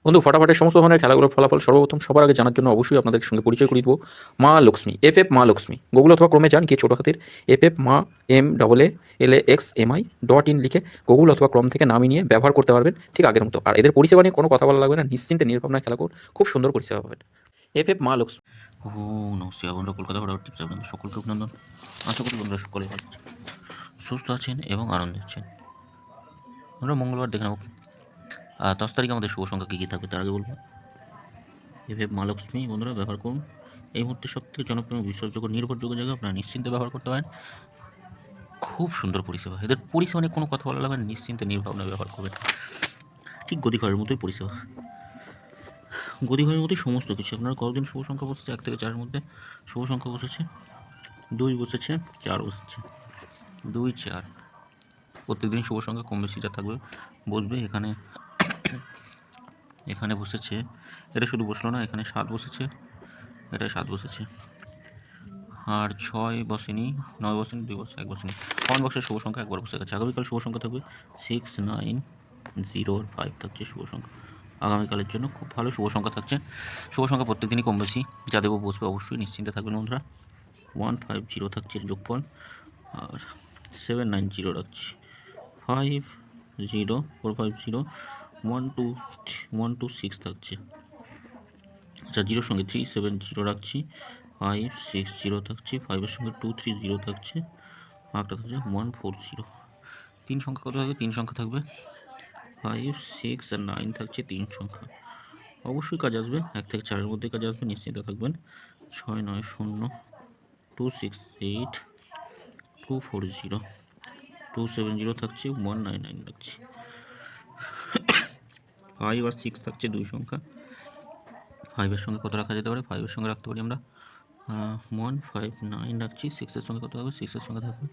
বন্ধু ফটাফটের সমস্ত ধরনের খেলাগুলোর ফলাফল সর্বপ্রথম সবার আগে জানার জন্য অবশ্যই আপনাদের সঙ্গে পরিচয় করিয়ে দেবো মা লক্ষ্মী এফ মা লক্ষ্মী গুগল অথবা ক্রমে যান গিয়ে ছোটো হাতের এফ মা MAALAXMI.in লিখে গুগল অথবা ক্রম থেকে নামিয়ে নিয়ে ব্যবহার করতে পারবেন ঠিক আগের মতো। আর এদের পরিষেবা নিয়ে কোনো কথা বলা লাগবে না, নিশ্চিন্তে নির্ভাবনায় খেলা করুন, খুব সুন্দর পরিষেবা পাবেন। মা লক্ষ্মী। ও নমস্কার বন্ধুরা, কলকাতা ফটাফট টিপস আপনাদের সকলকে অভিনন্দন। আশা করি বন্ধুরা সকলে ভালো আছেন, সুস্থ আছেন এবং আনন্দে আছেন। আমরা মঙ্গলবার দেখে নেব 10 তারিখে আমাদের শুভ সংখ্যা কী কী থাকবে তার আগে বলবো মা লক্ষ্মী বন্ধুরা ব্যবহার করুন। এই মুহূর্তে সবথেকে জনপ্রিয় বিশ্বাসযোগ্য নির্ভরযোগ্য জায়গা, আপনারা নিশ্চিন্তে ব্যবহার করতে পারেন। খুব সুন্দর পরিষেবা, এদের পরিষেবা নিয়ে কোনো কথা বলা লাগবে না, নিশ্চিন্তে নির্ভাবনা ব্যবহার করবেন। ঠিক গদিঘরের মতোই পরিষেবা, গদিঘরের মতোই সমস্ত কিছু। আপনার কতদিন শুভ সংখ্যা বসেছে? 1 থেকে 4-এর মধ্যে শুভ সংখ্যা বসেছে, 2 বসেছে, 4 বসেছে, 2, 4। প্রত্যেকদিন শুভ সংখ্যা কম বেশি যা থাকবে বসবে। এখানে বসেছে, এটা শুধু বসলো না, এখানে 7 বসেছে, এটা 7 বসেছে, আর 6 বসেনি, 9 বসেনি, 2 বসে, 1 বসেনি। কমেন্ট বক্সের শুভ সংখ্যা একবার বসে গেছে। আগামীকাল শুভ সংখ্যা থাকবে 6, 9, 0 আর 5 থাকছে শুভ সংখ্যা। আগামীকালের জন্য খুব ভালো শুভ সংখ্যা থাকছে। শুভ সংখ্যা প্রত্যেকদিনই কম বেশি যা দেবো বসবে, অবশ্যই নিশ্চিন্তে থাকবেন বন্ধুরা। 150 থাকছে যোগফল, আর 790 রাখছি, 50 450 126 থাকছে। আচ্ছা, 0 সঙ্গে 370 রাখছি, 560 থাকছে, 5-এর সঙ্গে 230 থাকছে, একটা থাকছে 140। 3 সংখ্যা কত থাকবে? 3 সংখ্যা থাকবে, 5, 6 আর 9 থাকছে 3 সংখ্যা। অবশ্যই কাজ আসবে, 1 থেকে 4-এর মধ্যে কাজ আসবে, নিশ্চিন্তে থাকবেন। 690 268 240 270 থাকছে, 199 রাখছি। 5 আর 6 থাকছে 2 সংখ্যা। 5-এর সঙ্গে কত রাখা যেতে পারে? 5-এর সঙ্গে রাখতে পারি আমরা 159 রাখছি। 6-এর সঙ্গে কত হবে? 6-এর সঙ্গে থাকবে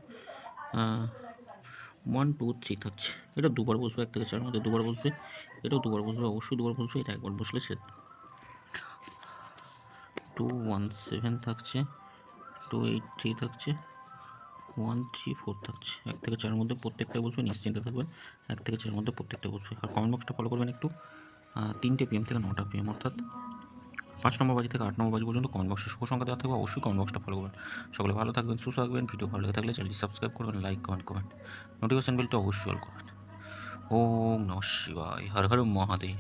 1, 2, 3 থাকছে। এটা দুবার বসবে, 1 থেকে 4-এর মধ্যে দুবার বসবে, এটাও দুবার বসবে, অবশ্যই দুবার বসবে, এটা একবার বসলে সে 217 থাকছে, 283 থাকছে, 134 থাকছে। 1 থেকে 4-এর মধ্যে প্রত্যেকটা বসবে, নিশ্চিন্তে থাকবেন। 1 থেকে 4-এর মধ্যে প্রত্যেকটা বসবে। আর কমেন্ট বক্সটা ফলো করবেন একটু। 3টে PM থেকে 9টা PM, অর্থাৎ 5 নম্বর বাজি থেকে 8 নম্বর বাজি পর্যন্ত কমেন্ট বক্সে শুভ সংখ্যা দেওয়া থাকবে, অবশ্যই কমেন্ট বক্সটা ফলো করবেন। সকলে ভালো থাকবেন, সুস্থ থাকবেন। ভিডিও ভালো লেগে থাকলে চ্যানেলটি সাবস্ক্রাইব করবেন, লাইক কমেন্ট করবেন, নোটিফিকেশন বেলটা অবশ্যই অল করবেন। ওম নমঃ শিবায়, হর হর মহাদেব।